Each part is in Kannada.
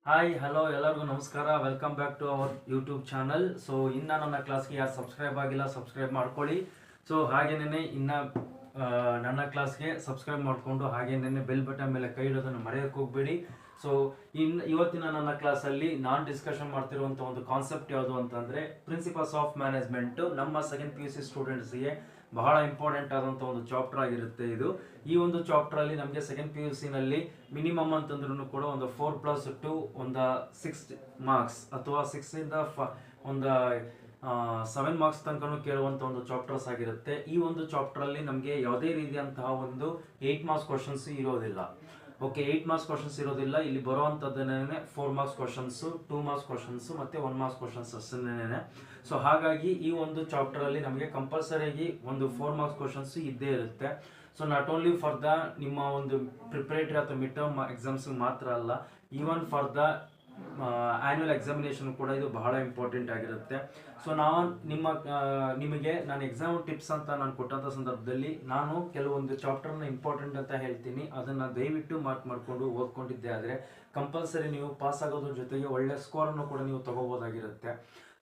ಹಾಯ್ ಹಲೋ ಎಲ್ಲರಿಗೂ ನಮಸ್ಕಾರ. Welcome back to our YouTube channel. So ಇನ್ನು ನನ್ನ ಕ್ಲಾಸ್ಗೆ ಯಾರು ಸಬ್ಸ್ಕ್ರೈಬ್ ಆಗಿಲ್ಲ ಸಬ್ಸ್ಕ್ರೈಬ್ ಮಾಡ್ಕೊಳ್ಳಿ. ಸೊ ಹಾಗೇನೇ ಇನ್ನು ನನ್ನ ಕ್ಲಾಸ್ಗೆ ಸಬ್ಸ್ಕ್ರೈಬ್ ಮಾಡಿಕೊಂಡು ಹಾಗೇನೇ ಬೆಲ್ ಬಟನ್ ಮೇಲೆ ಕೈ ಇಡೋದನ್ನು ಮರೆಯೋಕ್ಕೆ ಹೋಗಬೇಡಿ. ಸೊ ಇವತ್ತಿನ ನನ್ನ ಕ್ಲಾಸಲ್ಲಿ ನಾನು ಡಿಸ್ಕಷನ್ ಮಾಡ್ತಿರುವಂಥ ಒಂದು ಕಾನ್ಸೆಪ್ಟ್ ಯಾವುದು ಅಂತಂದರೆ ಪ್ರಿನ್ಸಿಪಲ್ಸ್ ಆಫ್ ಮ್ಯಾನೇಜ್ಮೆಂಟು. ನಮ್ಮ ಸೆಕೆಂಡ್ ಪಿ ಯು ಸಿ ಸ್ಟೂಡೆಂಟ್ಸ್ಗೆ ಬಹಳ ಇಂಪಾರ್ಟೆಂಟ್ ಆದಂಥ ಒಂದು ಚಾಪ್ಟರ್ ಆಗಿರುತ್ತೆ ಇದು. ಈ ಒಂದು ಚಾಪ್ಟರಲ್ಲಿ ನಮಗೆ ಸೆಕೆಂಡ್ ಪಿ ಯು ಸಿನಲ್ಲಿ ಮಿನಿಮಮ್ ಅಂತಂದ್ರೂ ಕೂಡ ಒಂದು 4+2 ಒಂದು 6 ಮಾರ್ಕ್ಸ್ ಅಥವಾ 6ಇಂದ ಒಂದು 7 ಮಾರ್ಕ್ಸ್ ತನಕ ಕೇಳುವಂಥ ಒಂದು ಚಾಪ್ಟರ್ಸ್ ಆಗಿರುತ್ತೆ. ಈ ಒಂದು ಚಾಪ್ಟರಲ್ಲಿ ನಮಗೆ ಯಾವುದೇ ರೀತಿಯಂತಹ ಒಂದು 8 ಮಾರ್ಕ್ಸ್ ಕ್ವಶನ್ಸ್ ಇರೋದಿಲ್ಲ. ಓಕೆ, 8 ಮಾರ್ಕ್ಸ್ ಕ್ವಶನ್ಸ್ ಇರೋದಿಲ್ಲ. ಇಲ್ಲಿ ಬರುವಂಥದ್ದೇನೆ 4 ಮಾರ್ಕ್ಸ್ ಕ್ವಶನ್ಸು, 2 ಮಾರ್ಕ್ಸ್ ಕ್ವಶನ್ಸು ಮತ್ತು 1 ಮಾರ್ಕ್ಸ್ ಕ್ವಶನ್ಸ್ ಅಷ್ಟೇನೆ. ಸೊ ಹಾಗಾಗಿ ಈ ಒಂದು ಚಾಪ್ಟರಲ್ಲಿ ನಮಗೆ ಕಂಪಲ್ಸರಿಯಾಗಿ ಒಂದು 4 ಮಾರ್ಕ್ಸ್ ಕ್ವಶನ್ಸ್ ಇದ್ದೇ ಇರುತ್ತೆ. So not only for the ನಿಮ್ಮ ಒಂದು ಪ್ರಿಪರೇಟರಿ ಅಥವಾ ಮಿಡ್ ಟರ್ಮ್ ಎಕ್ಸಾಮ್ಸ್ ಮಾತ್ರ ಅಲ್ಲ, even for the annual examination ಕೂಡ ಇದು ಬಹಳ ಇಂಪಾರ್ಟೆಂಟ್ ಆಗಿರುತ್ತೆ. ಸೊ ನಿಮಗೆ ನಾನು ಎಕ್ಸಾಮ್ ಟಿಪ್ಸ್ ಅಂತ ನಾನು ಕೊಟ್ಟಂಥ ಸಂದರ್ಭದಲ್ಲಿ ನಾನು ಕೆಲವೊಂದು ಚಾಪ್ಟರ್ನ ಇಂಪಾರ್ಟೆಂಟ್ ಅಂತ ಹೇಳ್ತೀನಿ. ಅದನ್ನು ದಯವಿಟ್ಟು ಮಾರ್ಕ್ ಮಾಡಿಕೊಂಡು ಓದ್ಕೊಂಡಿದ್ದೆ ಆದರೆ ಕಂಪಲ್ಸರಿ ನೀವು ಪಾಸ್ ಆಗೋದ್ರ ಜೊತೆಗೆ ಒಳ್ಳೆ ಸ್ಕೋರನ್ನು ಕೂಡ ನೀವು ತಗೋಬೋದಾಗಿರುತ್ತೆ.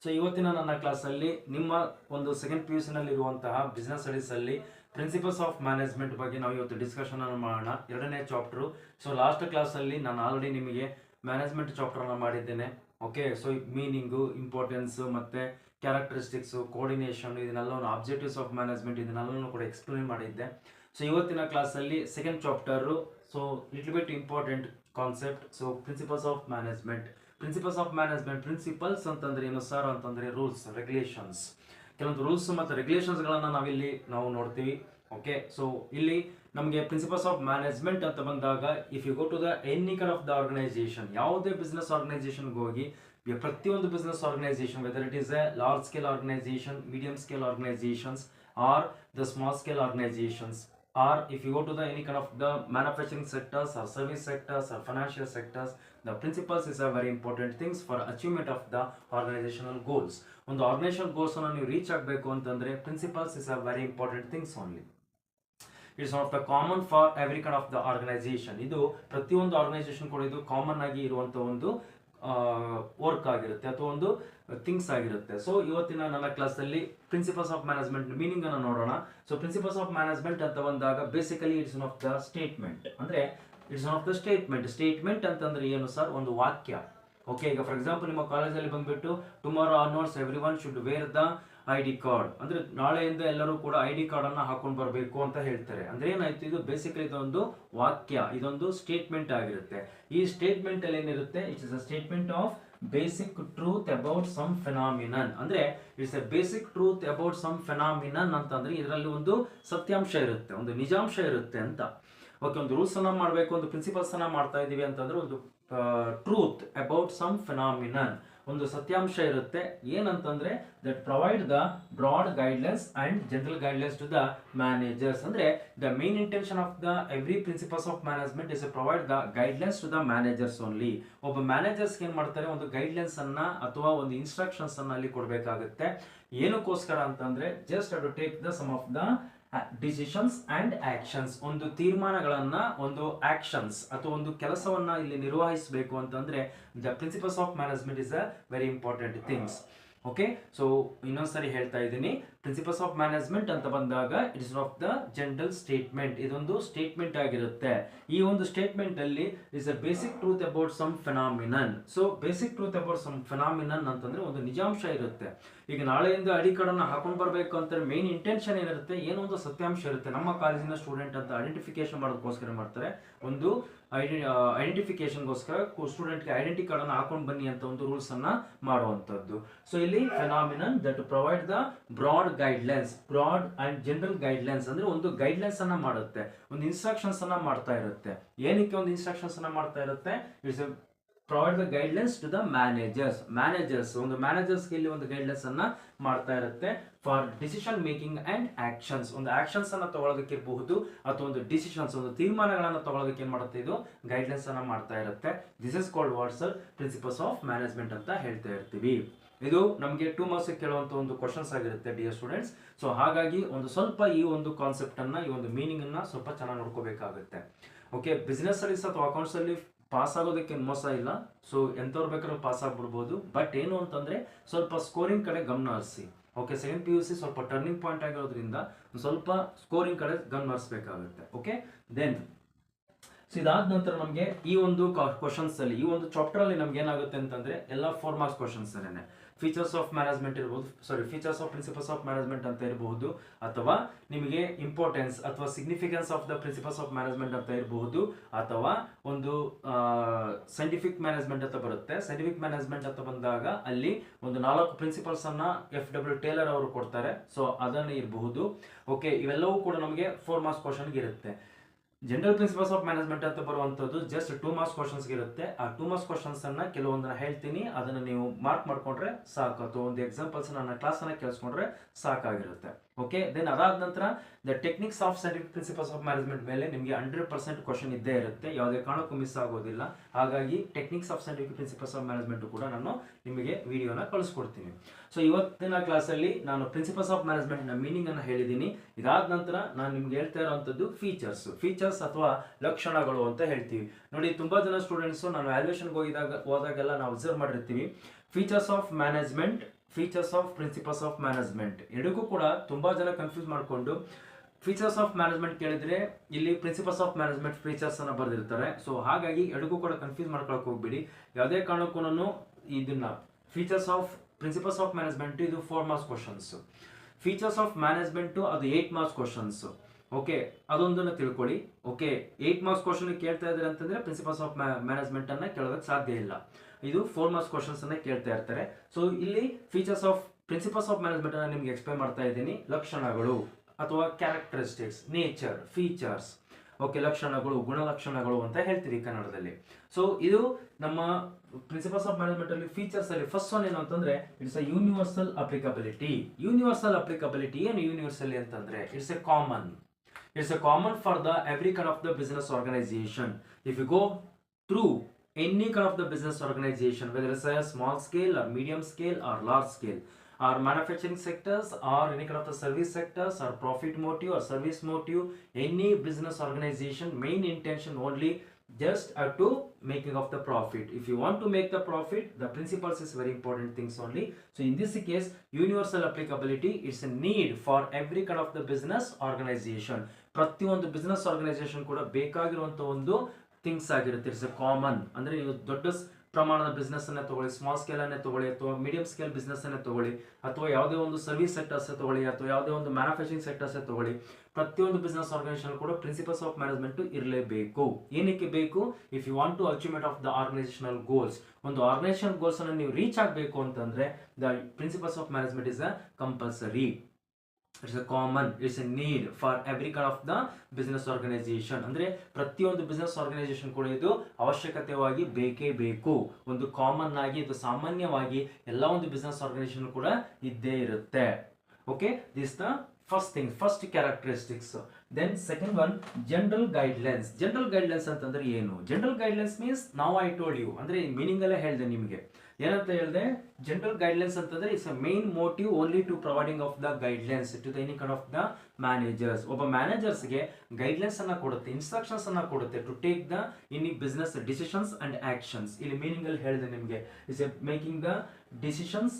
ಸೊ ಇವತ್ತಿನ ನನ್ನ ಕ್ಲಾಸಲ್ಲಿ ನಿಮ್ಮ ಒಂದು ಸೆಕೆಂಡ್ ಪಿ ಯು ಸಿನಲ್ಲಿ ಇರುವಂತಹ ಬಿಸ್ನೆಸ್ ಸ್ಟಡೀಸಲ್ಲಿ ಪ್ರಿನ್ಸಿಪಲ್ಸ್ ಆಫ್ ಮ್ಯಾನೇಜ್ಮೆಂಟ್ ಬಗ್ಗೆ ನಾವು ಇವತ್ತು ಡಿಸ್ಕಷನ್ ಅನ್ನು ಮಾಡೋಣ. 2ನೇ ಚಾಪ್ಟರು. ಸೊ ಲಾಸ್ಟ್ ಕ್ಲಾಸಲ್ಲಿ ನಾನು ಆಲ್ರೆಡಿ ನಿಮಗೆ ಮ್ಯಾನೇಜ್ಮೆಂಟ್ ಚಾಪ್ಟರ್ನ ಮಾಡಿದ್ದೇನೆ. ಓಕೆ, ಸೊ ಮೀನಿಂಗು, ಇಂಪಾರ್ಟೆನ್ಸು ಮತ್ತು ಕ್ಯಾರೆಕ್ಟರಿಸ್ಟಿಕ್ಸು, ಕೋರ್ಡಿನೇಷನ್, ಇದನ್ನೆಲ್ಲವನ್ನು ಆಬ್ಜೆಕ್ಟಿವ್ಸ್ ಆಫ್ ಮ್ಯಾನೇಜ್ಮೆಂಟ್ ಇದನ್ನೆಲ್ಲನೂ ಕೂಡ ಎಕ್ಸ್ಪ್ಲೇನ್ ಮಾಡಿದ್ದೆ. ಸೊ ಇವತ್ತಿನ ಕ್ಲಾಸಲ್ಲಿ second chapter. So little bit important concept. So principles of management. Principles of management, principles ಅಂತಂದರೆ ಏನು ಸರ್ ಅಂತಂದರೆ ರೂಲ್ಸ್, ರೆಗ್ಯುಲೇಷನ್ಸ್. ಕೆಲವೊಂದು ರೂಲ್ಸ್ ಮತ್ತು ರೆಗ್ಯುಲೇಷನ್ಸ್ಗಳನ್ನು ನಾವು ನೋಡ್ತೀವಿ. ಓಕೆ, ಸೊ ಇಲ್ಲಿ ನಮಗೆ ಪ್ರಿನ್ಸಿಪಲ್ಸ್ ಆಫ್ ಮ್ಯಾನೇಜ್ಮೆಂಟ್ ಅಂತ ಬಂದಾಗ if you go to the any kind of the organization, ಯಾವುದೇ ಬಿಸ್ನೆಸ್ ಆರ್ಗನೈಸೇಷನ್ಗೆ ಹೋಗಿ ಪ್ರತಿಯೊಂದು business organization, whether it is a large scale organization, medium scale organizations or the small scale organizations, or if you go to the any kind of the manufacturing sectors or service sectors or financial sectors, the principles is a very important things for achievement of the organizational goals. ಒಂದು ಆರ್ಗನೈಸೇಷನ್ ಗೋಲ್ಸ್ ಅನ್ನು ನೀವು ರೀಚ್ ಆಗಬೇಕು ಅಂತಂದ್ರೆ principles is a very important things only. It's one of the common for every kind of the organization. ಇದು ಪ್ರತಿಯೊಂದು ಆರ್ಗನೈಸೇಷನ್ ಕೂಡ ಇದು ಕಾಮನ್ ಆಗಿ ಇರುವಂತ ಒಂದು ವರ್ಕ್ ಆಗಿರುತ್ತೆ ಅಥವಾ ಒಂದು ಥಿಂಗ್ಸ್ ಆಗಿರುತ್ತೆ. ಸೊ ಇವತ್ತಿನ ನನ್ನ ಕ್ಲಾಸಲ್ಲಿ ಪ್ರಿನ್ಸಿಪಲ್ಸ್ ಆಫ್ ಮ್ಯಾನೇಜ್ಮೆಂಟ್ ಮೀನಿಂಗ್ ಅನ್ನು ನೋಡೋಣ. ಸೊ ಪ್ರಿನ್ಸಿಪಲ್ಸ್ ಆಫ್ ಮ್ಯಾನೇಜ್ಮೆಂಟ್ ಅಂತ ಬಂದಾಗ basically it's one of the statement. ಅಂದ್ರೆ it's one of the statement ಅಂತಂದ್ರೆ ಏನು ಸರ್? ಒಂದು ವಾಕ್ಯ. ಓಕೆ, ಈಗ ಫಾರ್ ಎಕ್ಸಾಂಪಲ್ ನಿಮ್ಮ ಕಾಲೇಜಲ್ಲಿ ಬಂದ್ಬಿಟ್ಟು tomorrow onwards every one should wear the ID card, ಅಂದ್ರೆ ನಾಳೆಯಿಂದ ಎಲ್ಲರೂ ಕೂಡ ID ಕಾರ್ಡ್ ಅನ್ನ ಹಾಕೊಂಡು ಬರಬೇಕು ಅಂತ ಹೇಳ್ತಾರೆ. ಅಂದ್ರೆ ಏನಾಯ್ತು, ಇದು ಬೇಸಿಕಲಿ ಇದೊಂದು ವಾಕ್ಯ, ಇದೊಂದು ಸ್ಟೇಟ್ಮೆಂಟ್ ಆಗಿರುತ್ತೆ. ಈ ಸ್ಟೇಟ್ಮೆಂಟ್ ಅಲ್ಲಿ ಏನಿರುತ್ತೆ, it's is a statement of basic truth about some phenomenon. ಅಂದ್ರೆ it's a basic truth about some phenomenon ಅಂತಂದ್ರೆ ಇದರಲ್ಲಿ ಒಂದು ಸತ್ಯಾಂಶ ಇರುತ್ತೆ, ಒಂದು ನಿಜಾಂಶ ಇರುತ್ತೆ ಅಂತ. ಓಕೆ, ಒಂದು ರೂಲ್ಸ್ ಅನ್ನ ಮಾಡಬೇಕು, ಒಂದು ಪ್ರಿನ್ಸಿಪಲ್ಸ್ ಅನ್ನ ಮಾಡ್ತಾ ಇದೀವಿ ಅಂತಂದ್ರೆ ಒಂದು ಟ್ರೂತ್ ಅಬೌಟ್ ಸಮ್ ಫೆನಾಮಿನನ್, ಒಂದು ಸತ್ಯಾಂಶ ಇರುತ್ತೆ. ಏನಂತಂದ್ರೆ that provide the broad guidelines and general guidelines to the managers. ಅಂದ್ರೆ the main intention of the every principles of management is provide the guidelines to the managers only. ಒಬ್ಬ ಮ್ಯಾನೇಜರ್ಸ್ ಏನ್ ಮಾಡ್ತಾರೆ, ಒಂದು ಗೈಡ್ಲೈನ್ಸ್ ಅನ್ನ ಅಥವಾ ಒಂದು ಇನ್ಸ್ಟ್ರಕ್ಷನ್ಸ್ ಅನ್ನ ಅಲ್ಲಿ ಕೊಡಬೇಕಾಗುತ್ತೆ. ಏನಕ್ಕೋಸ್ಕರ ಅಂತಂದ್ರೆ just to take the some of the decisions and actions, ಒಂದು ತೀರ್ಮಾನಗಳನ್ನ, ಒಂದು ಆಕ್ಷನ್ಸ್ ಅಥವಾ ಒಂದು ಕೆಲಸವನ್ನ ಇಲ್ಲಿ ನಿರ್ವಹಿಸಬೇಕು ಅಂತಂದ್ರೆ the principles of management is a very important things. Okay, so ಇನ್ನೊಂದ್ಸರಿ ಹೇಳ್ತಾ ಇದ್ದೀನಿ, ಪ್ರಿನ್ಸಿಪಲ್ಸ್ ಆಫ್ ಮ್ಯಾನೇಜ್ಮೆಂಟ್ ಅಂತ ಬಂದಾಗ it's of the general statement, ಇದೊಂದು ಸ್ಟೇಟ್ಮೆಂಟ್ ಆಗಿರುತ್ತೆ. ಈ ಒಂದು ಸ್ಟೇಟ್ಮೆಂಟ್ ಅಲ್ಲಿ is a basic truth about some phenomenon. So basic truth about some phenomenon ಅಂತಂದ್ರೆ ಒಂದು ನಿಜಾಂಶ ಇರುತ್ತೆ. ಈಗ ನಾಳೆಯಿಂದ ID ಕಾರ್ಡ್ ಅನ್ನ ಹಾಕೊಂಡು ಬರಬೇಕು ಅಂತ ಮೇನ್ ಇಂಟೆನ್ಷನ್ ಏನಿರುತ್ತೆ, ಏನೋ ಒಂದು ಸತ್ಯಾಂಶ ಇರುತ್ತೆ. ನಮ್ಮ ಕಾಲೇಜಿನ ಸ್ಟೂಡೆಂಟ್ ಅಂತ ಐಡೆಂಟಿಫಿಕೇಶನ್ ಮಾಡೋದಕ್ಕೋಸ್ಕರ ಮಾಡ್ತಾರೆ, ಒಂದು ಐಡೆಂಟಿಫಿಕೇಶನ್ಗೋಸ್ಕರ ಸ್ಟೂಡೆಂಟ್ಗೆ ಐಡೆಂಟಿ ಕಾರ್ಡ್ ಅನ್ನು ಹಾಕೊಂಡು ಬನ್ನಿ ಅಂತ ಒಂದು ರೂಲ್ಸ್ ಅನ್ನ ಮಾಡುವಂತದ್ದು. ಸೊ ಇಲ್ಲಿ phenomenon that provide the broad guidelines, broad and general guidelines ಅಂದ್ರೆ ಒಂದು ಗೈಡ್ಲೈನ್ಸ್ ಅನ್ನ ಮಾಡುತ್ತೆ, ಒಂದು ಇನ್ಸ್ಟ್ರಕ್ಷನ್ಸ್ ಅನ್ನ ಮಾಡ್ತಾ ಇರುತ್ತೆ. ಏನಕ್ಕೆ ಒಂದು ಇನ್ಸ್ಟ್ರಕ್ಷನ್ಸ್ ಅನ್ನ ಮಾಡ್ತಾ ಇರುತ್ತೆ? It's provide the guidelines to the managers ಒಂದು ಮ್ಯಾನೇಜರ್ಸ್ಗೆ ಇಲ್ಲಿ ಒಂದು ಗೈಡ್ಲೈನ್ಸ್ ಅನ್ನ ಮಾಡ್ತಾ ಇರುತ್ತೆ for decision making and actions. ಒಂದು ಆಕ್ಷನ್ಸ್ ಅನ್ನ ತಗೊಳ್ಳೋದಕ್ಕೆ ಇರಬಹುದು ಅಥವಾ ಒಂದು ಡಿಸಿಷನ್ಸ್, ಒಂದು ತೀರ್ಮಾನಗಳನ್ನ ತಗೊಳ್ಳೋದಕ್ಕೆ ಏನ್ ಮಾಡುತ್ತೆ, ಇದು ಗೈಡ್ಲೈನ್ಸ್ ಅನ್ನ ಮಾಡ್ತಾ ಇರುತ್ತೆ. This is called what's principles of management ಅಂತ ಹೇಳ್ತಾ ಇರ್ತೀವಿ. ಇದು ನಮಗೆ 2 ಮಾರ್ಕ್ಸ್ ಕೇಳುವಂತ ಒಂದು ಕ್ವಶನ್ಸ್ ಆಗಿರುತ್ತೆ ಡಿಯರ್ ಸ್ಟೂಡೆಂಟ್ಸ್. ಸೊ ಹಾಗಾಗಿ ಒಂದು ಸ್ವಲ್ಪ ಈ ಒಂದು ಕಾನ್ಸೆಪ್ಟ್ ಅನ್ನ, ಈ ಒಂದು ಮೀನಿಂಗ್ ಅನ್ನ ಸ್ವಲ್ಪ ಚೆನ್ನಾಗಿ ನೋಡ್ಕೋಬೇಕಾಗುತ್ತೆ. ಓಕೆ, ಬಿಸ್ನೆಸ್ ಅಲ್ಲಿ ಅಥವಾ ಅಕೌಂಟ್ಸ್ ಅಲ್ಲಿ ಪಾಸ್ ಆಗೋದಕ್ಕೆ ಮೋಸ ಇಲ್ಲ. ಸೊ ಎಂಥವ್ರು ಬೇಕಾದ್ರೂ ಪಾಸ್ ಆಗ್ಬಿಡ್ಬೋದು. ಬಟ್ ಏನು ಅಂತಂದರೆ ಸ್ವಲ್ಪ ಸ್ಕೋರಿಂಗ್ ಕಡೆ ಗಮನ ಹರಿಸಿ. ಓಕೆ, ಸೆಕೆಂಡ್ PUC ಸ್ವಲ್ಪ ಟರ್ನಿಂಗ್ ಪಾಯಿಂಟ್ ಆಗಿರೋದ್ರಿಂದ ಸ್ವಲ್ಪ ಸ್ಕೋರಿಂಗ್ ಕಡೆ ಗಮನ ಹರಿಸಬೇಕಾಗುತ್ತೆ. ಓಕೆ, ದೆನ್ ಸೊ ಇದಾದ ನಂತರ ನಮಗೆ ಈ ಒಂದು ಕ್ವಶನ್ಸ್ ಅಲ್ಲಿ, ಈ ಒಂದು ಚಾಪ್ಟರ್ ಅಲ್ಲಿ ನಮ್ಗೆ ಏನಾಗುತ್ತೆ ಅಂತಂದ್ರೆ ಎಲ್ಲ 4 ಮಾರ್ಕ್ಸ್ ಕ್ವಶನ್ಸ್ ಏನೇನೆ. ಫೀಚರ್ಸ್ ಆಫ್ ಮ್ಯಾನೇಜ್ಮೆಂಟ್ ಇರಬಹುದು, features of principles of management ಅಂತ ಇರಬಹುದು, ಅಥವಾ ನಿಮಗೆ ಇಂಪಾರ್ಟೆನ್ಸ್ ಅಥವಾ significance of the principles of management ಅಂತ ಇರಬಹುದು, ಅಥವಾ ಒಂದು ಸೈಂಟಿಫಿಕ್ ಮ್ಯಾನೇಜ್ಮೆಂಟ್ ಅಂತ ಬರುತ್ತೆ. ಸೈಂಟಿಫಿಕ್ ಮ್ಯಾನೇಜ್ಮೆಂಟ್ ಅಂತ ಬಂದಾಗ ಅಲ್ಲಿ ಒಂದು 4 ಪ್ರಿನ್ಸಿಪಲ್ಸ್ ಅನ್ನ FW ಟೇಲರ್ ಅವರು ಕೊಡ್ತಾರೆ. ಸೊ ಅದನ್ನ ಇರಬಹುದು. ಓಕೆ, ಇವೆಲ್ಲವೂ ಕೂಡ ನಮಗೆ 4 ಮಾರ್ಕ್ಸ್ ಕ್ವಶನ್ ಇರುತ್ತೆ. ಜನರಲ್ ಪ್ರಿನ್ಸಿಪಲ್ಸ್ ಆಫ್ ಮ್ಯಾನೇಜ್ಮೆಂಟ್ ಅಂತ ಬರುವಂತದ್ದು ಜಸ್ಟ್ 2 ಮಾರ್ಕ್ಸ್ ಕ್ವಶನ್ಸ್ ಇರುತ್ತೆ. ಆ 2 ಮಾರ್ಕ್ಸ್ ಕ್ವಶನ್ಸ್ ಅನ್ನ ಕೆಲವೊಂದನ್ನ ಹೇಳ್ತೀನಿ, ಅದನ್ನ ನೀವು ಮಾರ್ಕ್ ಮಾಡ್ಕೊಂಡ್ರೆ ಸಾಕು, ಅಥವಾ ಒಂದು ಎಕ್ಸಾಂಪಲ್ಸ್ ನನ್ನ ಕ್ಲಾಸ್ ಅನ್ನ ಕೇಳಿಸ್ಕೊಂಡ್ರೆ ಸಾಕಾಗಿರುತ್ತೆ. ಓಕೆ, ದೆನ್ ಅದಾದ ನಂತರ the techniques of scientific principles of management ಮೇಲೆ ನಿಮಗೆ 100% ಕ್ವಶನ್ ಇದ್ದೇ ಇರುತ್ತೆ, ಯಾವುದೇ ಕಾರಣಕ್ಕೂ ಮಿಸ್ ಆಗೋದಿಲ್ಲ. ಹಾಗಾಗಿ techniques of scientific principles of management ಕೂಡ ನಾನು ನಿಮಗೆ ವಿಡಿಯೋನ ಕಳಿಸ್ಕೊಡ್ತೀನಿ. ಸೊ ಇವತ್ತಿನ ಕ್ಲಾಸಲ್ಲಿ ನಾನು ಪ್ರಿನ್ಸಿಪಲ್ಸ್ ಆಫ್ ಮ್ಯಾನೇಜ್ಮೆಂಟ್ ನ ಮೀನಿಂಗ್ ಅನ್ನು ಹೇಳಿದ್ದೀನಿ. ಇದಾದ ನಂತರ ನಾನು ನಿಮ್ಗೆ ಹೇಳ್ತಾ ಇರುವಂತದ್ದು ಫೀಚರ್ಸ್ ಅಥವಾ ಲಕ್ಷಣಗಳು ಅಂತ ಹೇಳ್ತೀವಿ. ನೋಡಿ, ತುಂಬಾ ಜನ ಸ್ಟೂಡೆಂಟ್ಸ್ ನಾನು ವ್ಯಾಲ್ಯೂಯೇಷನ್ ಹೋದಾಗೆಲ್ಲ ನಾವು ಅಬ್ಸರ್ವ್ ಮಾಡಿರ್ತೀವಿ, features of management, features of principles of management ಎರಡಕ್ಕೂ ಕೂಡ ತುಂಬಾ ಜನ ಕನ್ಫ್ಯೂಸ್ ಮಾಡಿಕೊಂಡು ಫೀಚರ್ಸ್ ಆಫ್ ಮ್ಯಾನೇಜ್ಮೆಂಟ್ ಕೇಳಿದ್ರೆ ಇಲ್ಲಿ ಪ್ರಿನ್ಸಿಪಲ್ಸ್ ಆಫ್ ಮ್ಯಾನೇಜ್ಮೆಂಟ್ ಫೀಚರ್ಸ್ ಅನ್ನ ಬರೆದಿರ್ತಾರೆ. ಸೊ ಹಾಗಾಗಿ ಎರಡಕ್ಕೂ ಕೂಡ ಕನ್ಫ್ಯೂಸ್ ಮಾಡ್ಕೊಳಕ್ ಹೋಗ್ಬಿಡಿ. ಯಾವುದೇ ಕಾರಣಕ್ಕೂ ಇದನ್ನ features of principles of management ಇದು 4 marks questions, features of management ಅದು 8 ಮಾರ್ಕ್ಸ್ ಕ್ವಶನ್ಸ್. ಓಕೆ, ಅದೊಂದನ್ನು ತಿಳ್ಕೊಳ್ಳಿ. ಓಕೆ, 8 ಮಾರ್ಕ್ಸ್ ಕ್ವಶನ್ ಕೇಳ್ತಾ ಇದ್ದಾರೆ ಅಂತಂದ್ರೆ ಪ್ರಿನ್ಸಿಪಲ್ಸ್ ಆಫ್ ಮ್ಯಾನೇಜ್ಮೆಂಟ್ ಅನ್ನ ಕೇಳೋದಕ್ಕೆ ಸಾಧ್ಯ ಇಲ್ಲ. ಇದು 4 ಮಾರ್ಕ್ಸ್ ಕ್ವಶನ್ಸ್ ಅನ್ನ ಕೇಳ್ತಾ ಇರ್ತಾರೆ. ಸೊ ಇಲ್ಲಿ features of principles of management ಅನ್ನ ನಿಮ್ಗೆ ಎಕ್ಸ್ಪ್ಲೈನ್ ಮಾಡ್ತಾ ಇದ್ದೀನಿ. ಲಕ್ಷಣಗಳು ಅಥವಾ ಕ್ಯಾರೆಕ್ಟರಿಸ್ಟಿಕ್ಸ್, ನೇಚರ್, ಫೀಚರ್ಸ್. ಓಕೆ, ಲಕ್ಷಣಗಳು, ಗುಣಲಕ್ಷಣಗಳು ಅಂತ ಹೇಳ್ತೀವಿ ಕನ್ನಡದಲ್ಲಿ. ಸೊ ಇದು ನಮ್ಮ ಪ್ರಿನ್ಸಿಪಲ್ಸ್ ಆಫ್ ಮ್ಯಾನೇಜ್ಮೆಂಟ್ ಅಲ್ಲಿ ಫೀಚರ್ಸ್ ಅಲ್ಲಿ ಫಸ್ಟ್ ಒನ್ ಏನು ಅಂತಂದ್ರೆ it's a universal applicability. Universal applicability ಏನು ಯೂನಿವರ್ಸಲಿ ಅಂತಂದ್ರೆ it's A common. It's a common for the every kind of the business organization. If you go through any kind of the business organization, whether it's a small scale or medium scale or large scale, or manufacturing sectors or any kind of the service sectors or profit motive or service motive, any business organization main intention only just to making of the profit. If you want to make the profit, the principles is very important things only. So in this case, universal applicability is a need for every kind of the business organization. ಪ್ರತಿಯೊಂದು ಬಿಸ್ನೆಸ್ ಆರ್ಗನೈಸೇಷನ್ ಕೂಡ ಬೇಕಾಗಿರುವಂತ ಒಂದು ಥಿಂಗ್ಸ್ ಆಗಿರುತ್ತೆ. It's A common. ಅಂದ್ರೆ ನೀವು ದೊಡ್ಡ ಪ್ರಮಾಣದ ಬಿಸ್ನೆಸ್ ಅನ್ನ ತಗೊಳ್ಳಿ, ಸ್ಮಾಲ್ ಸ್ಕೇಲ್ ಅನ್ನೇ ತಗೊಳ್ಳಿ, ಅಥವಾ ಮೀಡಿಯಂ ಸ್ಕೇಲ್ ಬಿಸ್ನೆಸ್ ಅನ್ನೇ ತಗೊಳ್ಳಿ, ಅಥವಾ ಯಾವುದೇ ಒಂದು ಸರ್ವಿಸ್ ಸೆಕ್ಟರ್ಸ್ ತಗೊಳ್ಳಿ, ಅಥವಾ ಯಾವುದೇ ಒಂದು ಮ್ಯಾನುಫ್ಯಾಕ್ಚರಿಂಗ್ ಸೆಕ್ಟರ್ಸ್ ತಗೊಳ್ಳಿ, ಪ್ರತಿಯೊಂದು ಬಿಸ್ನೆಸ್ ಆರ್ಗನೈಸೇಷನ್ ಕೂಡ ಪ್ರಿನ್ಸಿಪಲ್ಸ್ ಆಫ್ ಮ್ಯಾನೇಜ್ಮೆಂಟ್ ಇರಲೇಬೇಕು. ಏನಕ್ಕೆ ಬೇಕು? If you want to achievement of the organizational goals, ಒಂದು ಆರ್ಗನೈಸೇಷನ್ ಗೋಲ್ಸ್ ಅನ್ನು ನೀವು ರೀಚ್ ಆಗಬೇಕು ಅಂತಂದ್ರೆ the principles of management is a compulsory. It's a common, it's a need for every kind of the business organization. ಅಂದ್ರೆ ಪ್ರತಿಯೊಂದು ಬಿಸ್ನೆಸ್ ಆರ್ಗನೈಸೇಷನ್ ಕೂಡ ಇದು ಅವಶ್ಯಕತೆವಾಗಿ ಬೇಕೇ ಬೇಕು. ಒಂದು ಕಾಮನ್ ಆಗಿ, ಇದು ಸಾಮಾನ್ಯವಾಗಿ ಎಲ್ಲ ಒಂದು ಬಿಸ್ನೆಸ್ ಆರ್ಗನೈಸೇಷನ್ ಕೂಡ ಇದ್ದೇ ಇರುತ್ತೆ. Okay, this the first thing, first characteristics. Then second one, general guidelines. General guidelines ಅಂತಂದ್ರೆ ಏನು? ಜನರಲ್ ಗೈಡ್ಲೈನ್ಸ್ ಮೀನ್ಸ್ ನಾವು ಐ ಟೋಲ್ಡ್ ಯು, ಅಂದ್ರೆ ಮೀನಿಂಗ್ ಅಲ್ಲೇ ಹೇಳಿದೆ ನಿಮಗೆ. ಏನಂತ ಹೇಳಿದೆ? ಜನರಲ್ ಗೈಡ್ಲೈನ್ಸ್ ಅಂತಂದ್ರೆ it's a main motive only to providing of the guidelines to the any kind of the managers. ಒಬ್ಬ ಮ್ಯಾನೇಜರ್ಸ್ಗೆ ಗೈಡ್ಲೈನ್ಸ್ ಅನ್ನ ಕೊಡುತ್ತೆ, ಇನ್ಸ್ಟ್ರಕ್ಷನ್ಸ್ ಅನ್ನ ಕೊಡುತ್ತೆ to take the any business decisions and actions. ಇಲ್ಲಿ ಮೀನಿಂಗ್ ಅಲ್ಲಿ ಹೇಳಿದೆ ನಿಮಗೆ, it's A making the decisions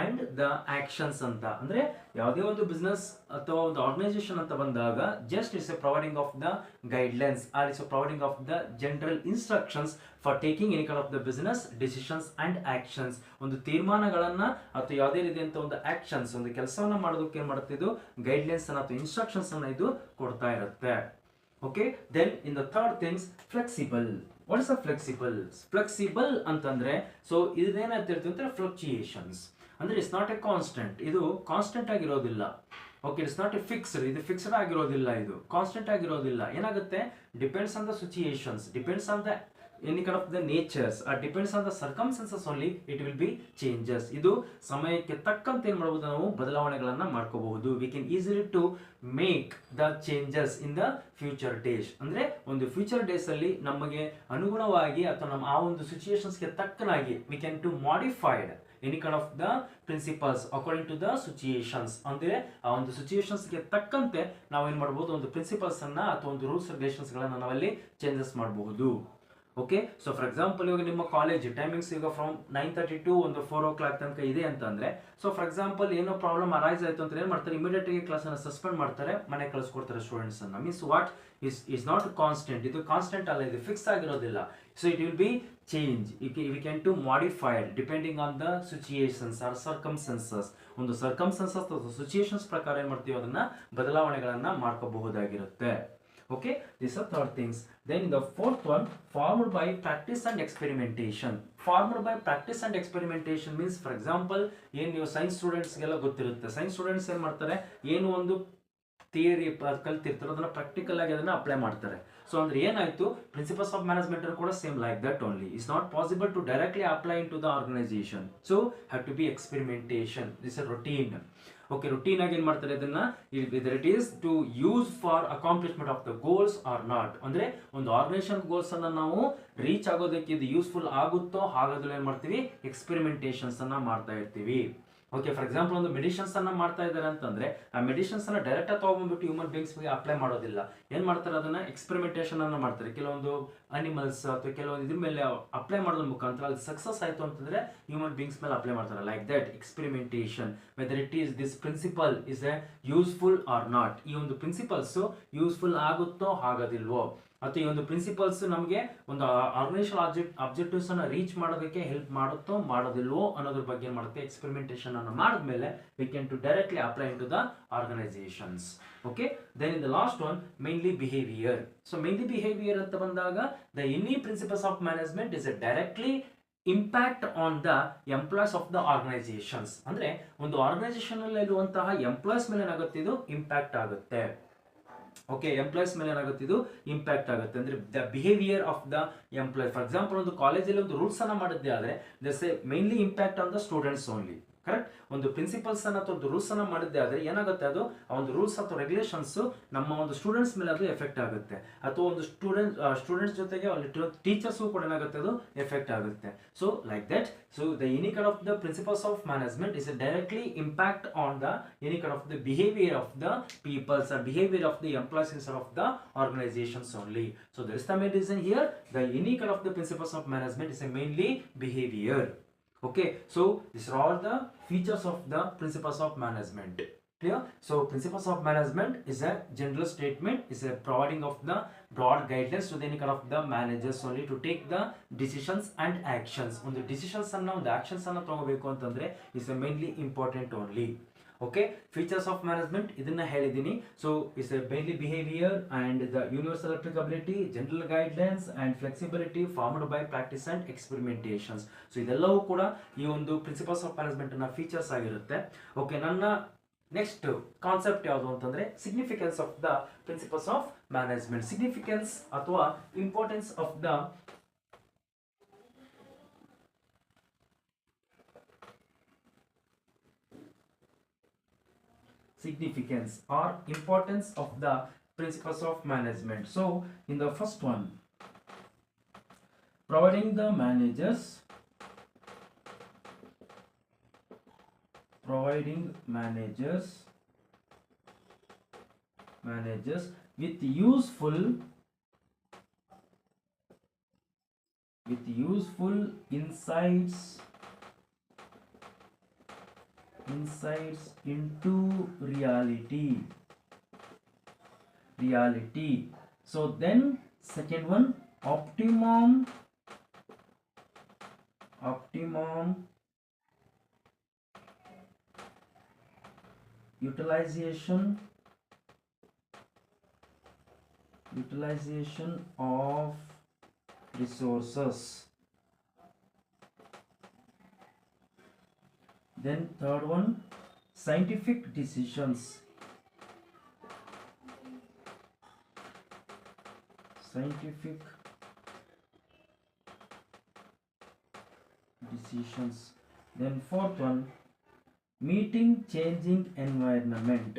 and the actions ಅಂತ. ಅಂದ್ರೆ ಯಾವುದೇ ಒಂದು ಬಿಸ್ನೆಸ್ ಅಥವಾ ಒಂದು ಆರ್ಗನೈಸೇಷನ್ ಅಂತ ಬಂದಾಗ just it's a providing of the guidelines or it's a providing of the general instructions for taking any kind of the business decisions and actions. ಒಂದು ತೀರ್ಮಾನಗಳನ್ನ ಅಥವಾ ಯಾವುದೇ ರೀತಿಯಂತ ಒಂದು ಆಕ್ಷನ್ಸ್, ಒಂದು ಕೆಲಸವನ್ನ ಮಾಡೋದಕ್ಕೆ ಏನ್ ಮಾಡುತ್ತೆ ಇದು? ಗೈಡ್ಲೈನ್ಸ್ ಅನ್ನ ಅಥವಾ ಇನ್ಸ್ಟ್ರಕ್ಷನ್ಸ್ ಅನ್ನ ಇದು ಕೊಡ್ತಾ ಇರುತ್ತೆ. Okay, then in the third things, flexible. What is a flexible? Flexible ಅಂತಂದ್ರೆ ಸೊ ಇದೇನಾಗ್ತಾ ಇರ್ತೀವಿ ಅಂದ್ರೆ ಫ್ಲಕ್ಚುಯೇಷನ್ಸ್. ಅಂದ್ರೆ ಇಟ್ಸ್ ನಾಟ್ ಎ ಕಾನ್ಸ್ಟೆಂಟ್, ಇದು ಕಾನ್ಸ್ಟೆಂಟ್ ಆಗಿರೋದಿಲ್ಲ. Okay, it's not a fixed, ಇದು ಫಿಕ್ಸ್ಡ್ ಆಗಿರೋದಿಲ್ಲ, ಇದು ಕಾನ್ಸ್ಟೆಂಟ್ ಆಗಿರೋದಿಲ್ಲ. ಏನಾಗುತ್ತೆ? Depends on the situations, depends on the any kind of the natures or depends on the circumstances only it will be changes. ಇದು ಸಮಯಕ್ಕೆ ತಕ್ಕಂತೆ ಏನು ಮಾಡಬಹುದು? ನಾವು ಬದಲಾವಣೆಗಳನ್ನು ಮಾಡ್ಕೋಬಹುದು. we can easily to make the changes in the future days. ಅಂದ್ರೆ ಒಂದು ಫ್ಯೂಚರ್ ಡೇಸ್ ಅಲ್ಲಿ ನಮಗೆ ಅನುಗುಣವಾಗಿ ಅಥವಾ ನಮ್ಮ ಆ ಒಂದು ಸಿಚುಯೇಷನ್ಸ್ಗೆ ತಕ್ಕನಾಗಿ we can to modified any kind of the principles according to the situations. ಅಂದ್ರೆ ಆ ಒಂದು ಸಿಚುಯೇಷನ್ಸ್ಗೆ ತಕ್ಕಂತೆ ನಾವು ಏನು ಮಾಡಬಹುದು? ಒಂದು ಪ್ರಿನ್ಸಿಪಲ್ಸ್ ಅನ್ನ ಅಥವಾ ಒಂದು ರೂಲ್ಸ್ ರೆಗ್ಯುಲೇಷನ್ಸ್ ಗಳನ್ನ ನಾವಲ್ಲಿ ಚೇಂಜಸ್ ಮಾಡಬಹುದು. ಓಕೆ. ಸೊ ಫಾರ್ ಎಕ್ಸಾಂಪಲ್ ಇವಾಗ ನಿಮ್ಮ ಕಾಲೇಜ್ ಟೈಮಿಂಗ್ಸ್ ಈಗ ಫ್ರಮ್ 9:30 ಟು ಒಂದು 4 o'clock ತನಕ ಇದೆ ಅಂತಂದ್ರೆ, ಸೊ ಫಾರ್ ಎಕ್ಸಾಂಪಲ್ ಏನೋ ಪ್ರಾಬ್ಲಮ್ ಅರೈಸ್ ಆಯ್ತು ಅಂತ ಏನ್ ಮಾಡ್ತಾರೆ, ಇಮಿಡಿಯೇಟ್ ಆಗಿ ಕ್ಲಾಸ್ ಅನ್ನ ಸಸ್ಪೆಂಡ್ ಮಾಡ್ತಾರೆ, ಮನೆ ಕಳಿಸ್ಕೊಡ್ತಾರೆ ಸ್ಟೂಡೆಂಟ್ಸ್ ಅನ್ನ. Means what is not constant, ಇದು ಕಾನ್ಸ್ಟೆಂಟ್ ಅಲ್ಲ, ಇದು ಫಿಕ್ಸ್ ಆಗಿರೋದಿಲ್ಲ. So it will be change, we can to modified depending on the situations or circumstances. ಒಂದು ಸರ್ಕಮ್ಸ್ಟೆನ್ಸಸ್ ಅಥವಾ ಸಿಚುಯೇಷನ್ಸ್ ಪ್ರಕಾರ ಏನ್ ಮಾಡ್ತೀವಿ, ಅದನ್ನ ಬದಲಾವಣೆಗಳನ್ನ ಮಾಡ್ಕೋಬಹುದಾಗಿರುತ್ತೆ. Okay, these are third things. Then the fourth one, formed by practice and experimentation. Formed by practice and experimentation means, for example, ಏನು ನೀವು ಸೈನ್ಸ್ ಸ್ಟೂಡೆಂಟ್ಸ್ಗೆಲ್ಲ ಗೊತ್ತಿರುತ್ತೆ, ಸೈನ್ಸ್ ಸ್ಟೂಡೆಂಟ್ಸ್ ಏನು ಮಾಡ್ತಾರೆ, ಏನು ಒಂದು ಥಿಯರಿ ಕಲ್ತಿರ್ತಾರೆ ಅದನ್ನ ಪ್ರಾಕ್ಟಿಕಲ್ ಆಗಿ ಅದನ್ನ ಅಪ್ಲೈ ಮಾಡ್ತಾರೆ. ಸೊ ಅಂದ್ರೆ ಏನಾಯ್ತು, ಪ್ರಿನ್ಸಿಪಲ್ಸ್ ಆಫ್ ಮ್ಯಾನೇಜ್ಮೆಂಟ್ ಕೂಡ same like that only. It's not possible to directly apply in to the organization. So have to be experimentation. This is routine. Okay, routine ಆಗಿ ಏನ್ ಮಾಡ್ತಾರೆ ಇದನ್ನ, whether it is to use for accomplishment of the goals or not. ಅಂದ್ರೆ ಒಂದು ಆರ್ಗನೈಸೇಷನ್ ಗೋಲ್ಸ್ ಅನ್ನ ನಾವು ರೀಚ್ ಆಗೋದಕ್ಕೆ ಇದು ಯೂಸ್ಫುಲ್ ಆಗುತ್ತೋ ಹಾಗಾದ್ರೆ ಏನ್ ಮಾಡ್ತೀವಿ, ಎಕ್ಸ್ಪೆರಿಮೆಂಟೇಷನ್ಸ್ ಅನ್ನ ಮಾಡ್ತಾ ಇರ್ತೀವಿ. ಓಕೆ, ಫಾರ್ ಎಕ್ಸಾಂಪಲ್ ಒಂದು ಮೆಡಿಸಿನ್ಸ್ ಅನ್ನ ಮಾಡ್ತಾ ಇದ್ದಾರೆ ಅಂತಂದ್ರೆ, ಆ ಮೆಡಿಸಿನ್ಸ್ ಅನ್ನ ಡೈರೆಕ್ಟ್ ಆಗಿ ತಗೊಂಡ್ಬಿಟ್ಟು ಹ್ಯೂಮನ್ ಬೀಯಿಂಗ್ಸ್ ಗೆ ಅಪ್ಲೈ ಮಾಡೋದಿಲ್ಲ. ಏನ್ ಮಾಡ್ತಾರೆ, ಅದನ್ನ ಎಕ್ಸ್ಪೆರಿಮೆಂಟೇಷನ್ ಅನ್ನ ಮಾಡ್ತಾರೆ. ಕೆಲವೊಂದು ಅನಿಮಲ್ಸ್ ಅಥವಾ ಕೆಲವೊಂದು ಇದ್ರ ಮೇಲೆ ಅಪ್ಲೈ ಮಾಡೋದ್ರ ಮುಖಾಂತರ ಅದು ಸಕ್ಸಸ್ ಆಯ್ತು ಅಂತಂದ್ರೆ ಹ್ಯೂಮನ್ ಬೀಯಿಂಗ್ಸ್ ಮೇಲೆ ಅಪ್ಲೈ ಮಾಡ್ತಾರೆ. Like that experimentation, whether it is this principle is a useful or not. ಈ ಒಂದು ಪ್ರಿನ್ಸಿಪಲ್ಸ್ ಯೂಸ್ಫುಲ್ ಆಗುತ್ತೋ ಆಗೋದಿಲ್ವೋ, ಅಥವಾ ಈ ಒಂದು ಪ್ರಿನ್ಸಿಪಲ್ಸ್ ನಮಗೆ ಒಂದು ಆರ್ಗನೈಸೇಷನ್ ಆಬ್ಜೆಕ್ಟಿವ್ಸ್ ಅನ್ನ ರೀಚ್ ಮಾಡೋದಕ್ಕೆ ಹೆಲ್ಪ್ ಮಾಡುತ್ತೋ ಮಾಡೋದಿಲ್ವೋ ಅನ್ನೋದ್ರ ಬಗ್ಗೆ ಏನ್ ಮಾಡುತ್ತೆ, ಎಕ್ಸ್ಪೆರಿಮೆಂಟೇಷನ್ ಅನ್ನು ಮಾಡಿದ್ಮೇಲೆ we can to directly apply in to the organizations. Okay, then in the last one, mainly behaviour. So mainly behaviour ಅಂತ ಬಂದಾಗ, the any principles of management is a directly impact on the employees of the organizations. ಅಂದ್ರೆ ಒಂದು ಆರ್ಗನೈಸೇಷನ್ ಅಲ್ಲಿ ಇರುವಂತಹ ಎಂಪ್ಲಾಯ್ಸ್ ಮೇಲೆ ಏನಾಗುತ್ತೆ, ಇದು ಇಂಪ್ಯಾಕ್ಟ್ ಆಗುತ್ತೆ. ಓಕೆ, ಎಂಪ್ಲಾಯ್ಸ್ ಮೇಲೆ ಏನಾಗುತ್ತೆ, ಇದು ಇಂಪ್ಯಾಕ್ಟ್ ಆಗುತ್ತೆ. ಅಂದ್ರೆ the behaviour of the employee. For example ಒಂದು ಕಾಲೇಜಲ್ಲಿ ಒಂದು ರೂಲ್ಸ್ ಅನ್ನ ಮಾಡಿದ್ದೆ ಆದ್ರೆ that's a mainly impact on the students only. Correct. ಒಂದು ಪ್ರಿನ್ಸಿಪಲ್ಸ್ ಅನ್ನ ಅಥವಾ ಒಂದು ರೂಲ್ಸ್ ಅನ್ನ ಮಾಡಿದ್ದೆ ಆದ್ರೆ ಏನಾಗುತ್ತೆ, ಅದು ಆ ಒಂದು ರೂಲ್ಸ್ ಅಥವಾ ರೆಗ್ಯುಲೇಷನ್ಸ್ ನಮ್ಮ ಒಂದು ಸ್ಟೂಡೆಂಟ್ಸ್ ಮೇಲೆ ಅದು ಎಫೆಕ್ಟ್ ಆಗುತ್ತೆ. ಅಥವಾ ಒಂದು ಸ್ಟೂಡೆಂಟ್ಸ್ ಜೊತೆಗೆ ಟೀಚರ್ಸ್ ಕೂಡ ಏನಾಗುತ್ತೆ, ಅದು ಎಫೆಕ್ಟ್ ಆಗುತ್ತೆ. So like that, so the any kind of the principles of management is directly impact on the any kind of the behaviour of the peoples or behaviour of the employees instead of the organizations only. So there is the main reason here, the any kind of the principles of management is a mainly behaviour. Okay, so these are all the features of the principles of management. Clear? So principles of management is a general statement, is a providing of the broad guidelines to the any kind of the managers only to take the decisions and actions. On the decisions and now the actions anna ತಗೋಬೇಕು ಅಂತಂದ್ರೆ is a mainly important only. Okay, features of management ಇದನ್ನ ಹೇಳಿದೀನಿ. So is a mainly behavior and the universal applicability, general guidelines and flexibility formed by practice and experimentations. So ಇದೆಲ್ಲವೂ ಕೂಡ ಈ ಒಂದು ಪ್ರಿನ್ಸಿಪಲ್ಸ್ ಆಫ್ ಮ್ಯಾನೇಜ್ಮೆಂಟ್ ನ ಫೀಚರ್ಸ್ ಆಗಿರುತ್ತೆ. ಓಕೆ, ನನ್ನ ನೆಕ್ಸ್ಟ್ ಕಾನ್ಸೆಪ್ಟ್ ಯಾವುದು ಅಂತಂದ್ರೆ significance of the principles of management. Significance ಅಥವಾ importance of the significance or importance of the principles of management. So in the first one, providing the managers with useful insights into reality. So then second one, optimum utilization of resources. Then third one, scientific decisions. Then fourth one, meeting changing environment.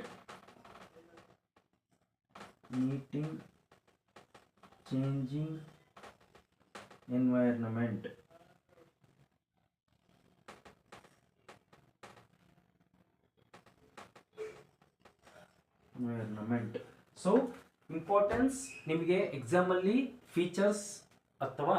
So importance ನಿಮಗೆ ಎಕ್ಸಾಮ್ ಅಲ್ಲಿ ಫೀಚರ್ಸ್ ಅಥವಾ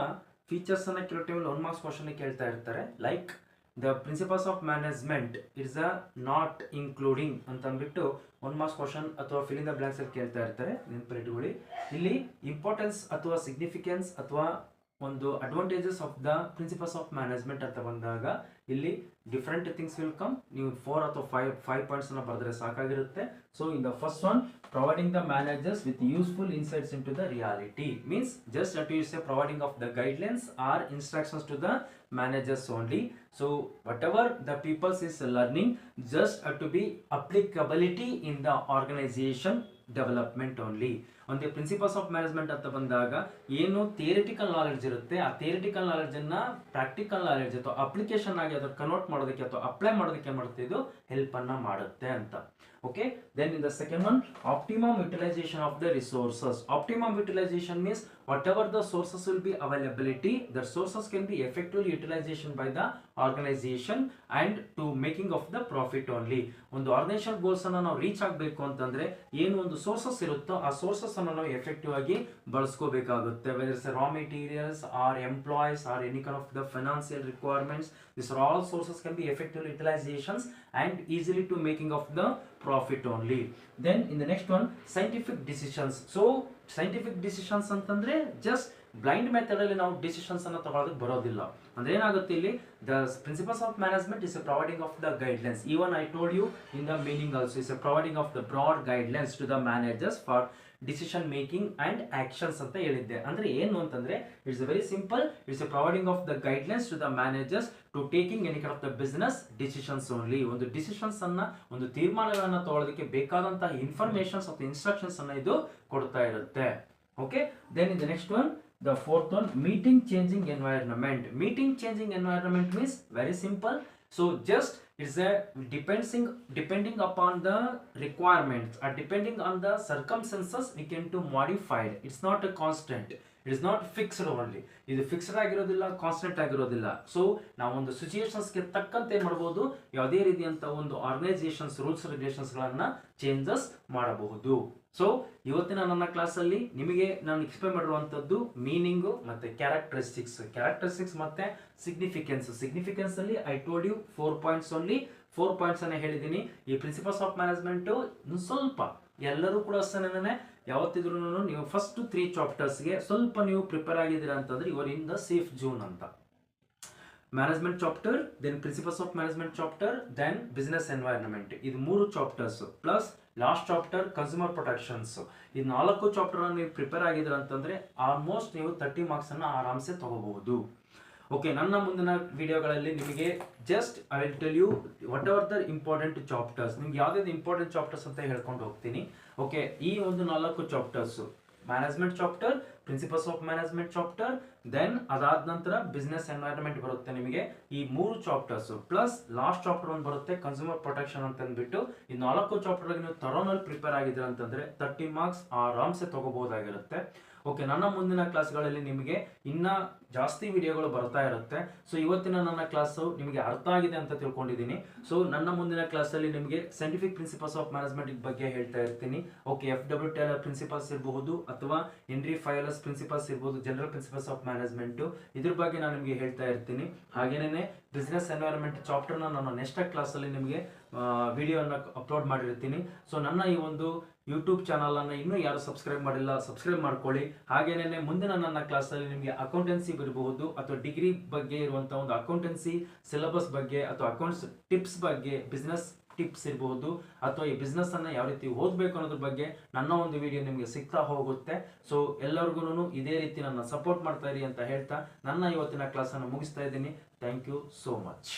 ಫೀಚರ್ಸ್ ಅನ್ನ ಕೆಲವು ಟೈಮಲ್ಲಿ 1 ಮಾರ್ಕ್ಸ್ ಕ್ವಶನ್ ಕೇಳ್ತಾ ಇರ್ತಾರೆ. Like the principles of management is a not including ಅಂತ ಅಂದ್ಬಿಟ್ಟು 1 ಮಾರ್ಕ್ಸ್ ಕ್ವಶನ್ ಅಥವಾ ಫಿಲ್ ಇನ್ ದ ಬ್ಲಾಂಕ್ಸ್ ಅಲ್ಲಿ ಕೇಳ್ತಾ ಇರ್ತಾರೆ. ನೆನಪಿಟ್ಕೊಳ್ಳಿ, ಇಲ್ಲಿ ಇಂಪಾರ್ಟೆನ್ಸ್ ಅಥವಾ ಸಿಗ್ನಿಫಿಕೆನ್ಸ್ ಅಥವಾ ಒಂದು advantages of the principles of management ಅಂತ ಬಂದಾಗ ಇಲ್ಲಿ ಡಿಫರೆಂಟ್ ಥಿಂಗ್ಸ್ ವಿಲ್ ಕಮ್. ನೀವು 4 ಅಥವಾ 5 ಪಾಯಿಂಟ್ಸ್ ಅನ್ನ ಬರೆದ್ರೆ ಸಾಕಾಗಿರುತ್ತೆ. So in the first one, providing the managers with useful insights into the reality means just that you say providing of the guidelines or instructions to the managers only. So whatever the people is learning just have to be applicability in the organization development only. On the principles of management ಅಂತ ಬಂದಾಗ ಏನು ಥಿಯರಿಟಿಕಲ್ ನಾಲೆಡ್ಜ್ ಇರುತ್ತೆ, ಆ ಥಿಯರಿಟಿಕಲ್ ನಾಲೆಡ್ಜ್ ಅನ್ನ ಪ್ರಾಕ್ಟಿಕಲ್ ನಾಲೆಡ್ಜ್ ಅಥವಾ ಅಪ್ಲಿಕೇಶನ್ ಆಗಿ ಅದನ್ನು ಕನ್ವರ್ಟ್ ಮಾಡೋದಕ್ಕೆ ಅಥವಾ ಅಪ್ಲೈ ಮಾಡೋದಕ್ಕೆ ಏನು ಮಾಡುತ್ತೆ, ಇದು ಹೆಲ್ಪ್ ಅನ್ನ ಮಾಡುತ್ತೆ ಅಂತ. Okay, then in the second one, optimum utilization of the resources. Optimum utilization means whatever the sources will be availability, the sources can be effectively utilization by the organization and to making of the profit only. ಒಂದು ಆರ್ಗನೈಸೇಷನ್ ಗೋಲ್ಸ್ ಅನ್ನ ನಾವು ರೀಚ್ ಆಗಬೇಕು ಅಂತಂದ್ರೆ ಏನು ಒಂದು ಸೋರ್ಸಸ್ ಇರುತ್ತೋ ಆ ಸೋರ್ಸಸ್ ಅನ್ನು ನಾವು ಎಫೆಕ್ಟಿವ್ ಆಗಿ ಬಳಸ್ಕೋಬೇಕಾಗುತ್ತೆ. Whether it's raw materials or employees or any kind of the financial requirements, these are all sources can be effective utilizations and easily to making of the profit only. Then in the next one, scientific decisions. So scientific decisions ಅಂತಂದ್ರೆ just ಬ್ಲೈಂಡ್ ಮೆಥಡ್ ಅಲ್ಲಿ ನಾವು ಡಿಸಿಷನ್ಸ್ ಅನ್ನು ತಗೊಳ್ಳೋದಕ್ಕೆ ಬರೋದಿಲ್ಲ. ಅಂದ್ರೆ ಏನಾಗುತ್ತೆ ಇಲ್ಲಿ, the principles of management is a providing of the guidelines. Even I told you in the meaning also is a providing of the broad guidelines to the managers for decision making and actions ಅಂತ ಹೇಳಿದ್ದೆ. ಅಂದ್ರೆ ಏನು ಅಂತಂದ್ರೆ it's very simple, it's a providing of the guidelines to the managers to taking any kind of the business decisions only. ಒಂದು ಡಿಸಿಷನ್ಸ್ ಅನ್ನ, ಒಂದು ತೀರ್ಮಾನಗಳನ್ನ ತಗೊಳ್ಳೋದಕ್ಕೆ ಬೇಕಾದಂತಹ ಇನ್ಫಾರ್ಮೇಶನ್ಸ್ ಅಥವಾ ಇನ್ಸ್ಟ್ರಕ್ಷನ್ಸ್ ಅನ್ನ ಇದು ಕೊಡ್ತಾ ಇರುತ್ತೆ. Okay, then in the next one, the fourth one, meeting changing environment. Meeting changing environment means very simple. So just it's a depending upon the requirements or depending on the circumstances we can to modify it. It's not a constant, it is not fixed only. ಇದು ಫಿಕ್ಸ್ಡ್ ಆಗಿರೋದಿಲ್ಲ, ಕಾನ್ಸ್ಟೆಂಟ್ ಆಗಿರೋದಿಲ್ಲ. ಸೊ ನಾವು ಒಂದು ಸಿಚುಯೇಷನ್ಸ್ಗೆ ತಕ್ಕಂತೆ ಏನು ಮಾಡಬಹುದು, ಯಾವುದೇ ರೀತಿಯಂತ ಒಂದು ಆರ್ಗನೈಸೇಷನ್ಸ್ ರೂಲ್ಸ್ ರೆಗ್ಯುಲೇಷನ್ಸ್ ಗಳನ್ನ ಚೇಂಜಸ್ ಮಾಡಬಹುದು. ಸೊ ಇವತ್ತಿನ ನನ್ನ ಕ್ಲಾಸಲ್ಲಿ ನಿಮಗೆ ನಾನು ಎಕ್ಸ್ಪ್ಲೇನ್ ಮಾಡಿರುವಂಥದ್ದು ಮೀನಿಂಗು ಮತ್ತೆ ಕ್ಯಾರೆಕ್ಟರಿಸ್ಟಿಕ್ಸ್ ಮತ್ತೆ ಸಿಗ್ನಿಫಿಕೆನ್ಸ್ ಅಲ್ಲಿ I told you 4 points only. 4 points ಅನ್ನ ಹೇಳಿದ್ದೀನಿ. ಈ ಪ್ರಿನ್ಸಿಪಲ್ಸ್ ಆಫ್ ಮ್ಯಾನೇಜ್ಮೆಂಟ್ ಸ್ವಲ್ಪ ಎಲ್ಲರೂ ಕೂಡ ಅಷ್ಟೇನೆ, ಯಾವತ್ತಿದ್ರು ನೀವು ಫಸ್ಟ್ 3 ಚಾಪ್ಟರ್ಸ್ಗೆ ಸ್ವಲ್ಪ ನೀವು ಪ್ರಿಪೇರ್ ಆಗಿದ್ದೀರಾ ಅಂತಂದ್ರೆ your in the safe zone ಅಂತ. Management chapter, then principles of management chapter, then business environment, ಇದು 3 chapters plus last chapter consumer protections. ಈ 4 ಚಾಪ್ಟರ್ ನೀವು ಪ್ರಿಪೇರ್ ಆಗಿದ್ದೀರಾ ಅಂತಂದ್ರೆ ಆಲ್ಮೋಸ್ಟ್ ನೀವು 30 ಮಾರ್ಕ್ಸ್ ಅನ್ನ ಆರಾಮ್ಸೆ ತಗೋಬಹುದು. ಓಕೆ, ನನ್ನ ಮುಂದಿನ ವಿಡಿಯೋಗಳಲ್ಲಿ ನಿಮಗೆ just I will tell you what ever the important chapters, ನಿಮ್ಗೆ ಯಾವ್ದಾದ್ರು ಇಂಪಾರ್ಟೆಂಟ್ ಚಾಪ್ಟರ್ಸ್ ಅಂತ ಹೇಳ್ಕೊಂಡು ಹೋಗ್ತೀನಿ. ಓಕೆ, ಈ ಒಂದು 4 chapters, management chapter, principles of management chapter, then ಅದಾದ ನಂತರ ಬಿಸ್ನೆಸ್ ಎನ್ವೈರನ್ಮೆಂಟ್ ಬರುತ್ತೆ ನಿಮಗೆ. ಈ 3 ಚಾಪ್ಟರ್ಸ್ ಪ್ಲಸ್ ಲಾಸ್ಟ್ ಚಾಪ್ಟರ್ ಒಂದು ಬರುತ್ತೆ ಕನ್ಸ್ಯೂಮರ್ ಪ್ರೊಟೆಕ್ಷನ್ ಅಂತ ಅಂದ್ಬಿಟ್ಟು, ಈ 4 ಚಾಪ್ಟರ್ ನೀವು ಥರೋನಲ್ಲಿ ಪ್ರಿಪೇರ್ ಆಗಿದ್ರೆ ಅಂತಂದ್ರೆ 30 ಮಾರ್ಕ್ಸ್ ಆರಾಮ್ಸೆ ತಗೋಬಹುದಾಗಿರುತ್ತೆ. ಓಕೆ, ನನ್ನ ಮುಂದಿನ ಕ್ಲಾಸ್ಗಳಲ್ಲಿ ನಿಮಗೆ ಇನ್ನ ಜಾಸ್ತಿ ವಿಡಿಯೋಗಳು ಬರ್ತಾ ಇರುತ್ತೆ. ಸೊ ಇವತ್ತಿನ ನನ್ನ ಕ್ಲಾಸು ನಿಮಗೆ ಅರ್ಥ ಆಗಿದೆ ಅಂತ ತಿಳ್ಕೊಂಡಿದ್ದೀನಿ. ಸೊ ನನ್ನ ಮುಂದಿನ ಕ್ಲಾಸಲ್ಲಿ ನಿಮಗೆ ಸೈಂಟಿಫಿಕ್ ಪ್ರಿನ್ಸಿಪಲ್ಸ್ ಆಫ್ ಮ್ಯಾನೇಜ್ಮೆಂಟ್ ಬಗ್ಗೆ ಹೇಳ್ತಾ ಇರ್ತೀನಿ. ಓಕೆ, FW ಟೇಲರ್ ಪ್ರಿನ್ಸಿಪಲ್ಸ್ ಇರಬಹುದು ಅಥವಾ ಹೆನ್ರಿ ಫೈಲಸ್ ಪ್ರಿನ್ಸಿಪಲ್ಸ್ ಇರಬಹುದು, ಜನರಲ್ ಪ್ರಿನ್ಸಿಪಲ್ಸ್ ಆಫ್ ಮ್ಯಾನೇಜ್ಮೆಂಟ್, ಇದ್ರ ಬಗ್ಗೆ ನಾನು ನಿಮಗೆ ಹೇಳ್ತಾ ಇರ್ತೀನಿ. ಹಾಗೇನೇ ಬಿಸ್ನೆಸ್ ಎನ್ವೈರನ್ಮೆಂಟ್ ಚಾಪ್ಟರ್ನ ನಾನು ನೆಕ್ಸ್ಟ್ ಕ್ಲಾಸಲ್ಲಿ ನಿಮಗೆ ವಿಡಿಯೋನ ಅಪ್ಲೋಡ್ ಮಾಡಿರ್ತೀನಿ. ಸೊ ನನ್ನ ಈ ಒಂದು ಯೂಟ್ಯೂಬ್ ಚಾನಲ್ ಅನ್ನು ಇನ್ನೂ ಯಾರು ಸಬ್ಸ್ಕ್ರೈಬ್ ಮಾಡಿಲ್ಲ, ಸಬ್ಸ್ಕ್ರೈಬ್ ಮಾಡ್ಕೊಳ್ಳಿ. ಹಾಗೇನೇ ಮುಂದಿನ ನನ್ನ ಕ್ಲಾಸಲ್ಲಿ ನಿಮಗೆ ಅಕೌಂಟೆನ್ಸಿ ಇರಬಹುದು ಅಥವಾ ಡಿಗ್ರಿ ಬಗ್ಗೆ ಇರುವಂತಹ ಒಂದು ಅಕೌಂಟೆನ್ಸಿ ಸಿಲೆಬಸ್ ಬಗ್ಗೆ ಅಥವಾ ಅಕೌಂಟ್ಸ್ ಟಿಪ್ಸ್ ಬಗ್ಗೆ, ಬಿಸ್ನೆಸ್ ಟಿಪ್ಸ್ ಇರಬಹುದು ಅಥವಾ ಈ ಬಿಸ್ನೆಸ್ ಅನ್ನ ಯಾವ ರೀತಿ ಓದಬೇಕು ಅನ್ನೋದ್ರ ಬಗ್ಗೆ ನನ್ನ ಒಂದು ವಿಡಿಯೋ ನಿಮಗೆ ಸಿಗ್ತಾ ಹೋಗುತ್ತೆ. ಸೊ ಎಲ್ಲರಿಗೂ ಇದೇ ರೀತಿ ನನ್ನ ಸಪೋರ್ಟ್ ಮಾಡ್ತಾ ಇರಿ ಅಂತ ಹೇಳ್ತಾ ನನ್ನ ಇವತ್ತಿನ ಕ್ಲಾಸನ್ನು ಮುಗಿಸ್ತಾ ಇದ್ದೀನಿ. Thank you so much.